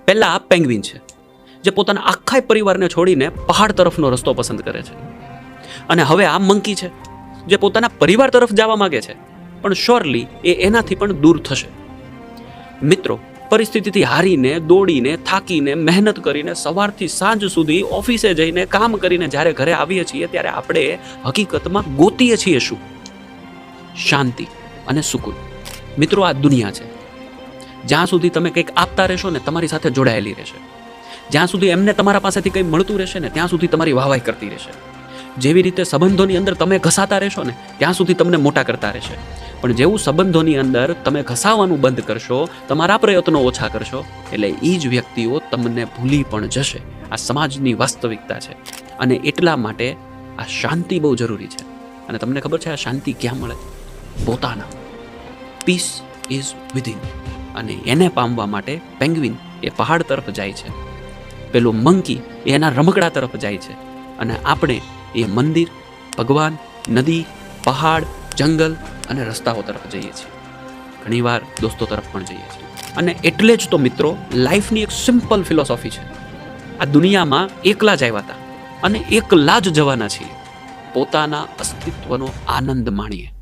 પહેલા આ પેંગ્વિન છે, જે પોતાના આખા પરિવારને છોડીને પહાડ તરફનો રસ્તો પસંદ કરે છે. અને હવે આ મંકી છે, જે પોતાના પરિવાર તરફ જવા માંગે છે, પણ શ્યોરલી એ એનાથી પણ દૂર થશે. મિત્રો, પરિસ્થિતિથી હારીને, દોડીને, થાકીને, મહેનત કરીને, સવારથી સાંજ સુધી ઓફિસે જઈને કામ કરીને જ્યારે ઘરે આવીએ છીએ, ત્યારે આપણે હકીકતમાં ગોતીએ છીએ શું? શાંતિ અને સુકૂન. મિત્રો, આ દુનિયા છે. જ્યાં સુધી તમે કંઈક આપતા રહેશો ને, તમારી સાથે જોડાયેલી રહેશે. જ્યાં સુધી એમને તમારા પાસેથી કંઈ મળતું રહેશે ને, ત્યાં સુધી તમારી વાહવાઈ કરતી રહેશે. જેવી રીતે સંબંધોની અંદર તમે ઘસાતા રહેશો ને, ત્યાં સુધી તમને મોટા કરતા રહેશે. પણ જેવું સંબંધોની અંદર તમે ઘસાવાનું બંધ કરશો, તમારા પ્રયત્નો ઓછા કરશો, એટલે એ જ વ્યક્તિઓ તમને ભૂલી પણ જશે. આ સમાજની વાસ્તવિકતા છે. અને એટલા માટે આ શાંતિ બહુ જરૂરી છે. અને તમને ખબર છે આ શાંતિ ક્યાં મળે? પોતાના. Peace is within. અને એને પામવા માટે પેંગ્વિન એ પહાડ તરફ જાય છે, પેલું મંકી એ એના રમકડા તરફ જાય છે, અને આપણે એ મંદિર, ભગવાન, નદી, પહાડ, જંગલ અને રસ્તાઓ તરફ જઈએ છીએ. ઘણીવાર દોસ્તો તરફ પણ જઈએ છીએ. અને એટલે જ તો મિત્રો, લાઈફની એક સિમ્પલ ફિલોસોફી છે. આ દુનિયામાં એકલા જ આવ્યા હતા અને એકલા જ જવાના છીએ. પોતાના અસ્તિત્વનો આનંદ માણીએ.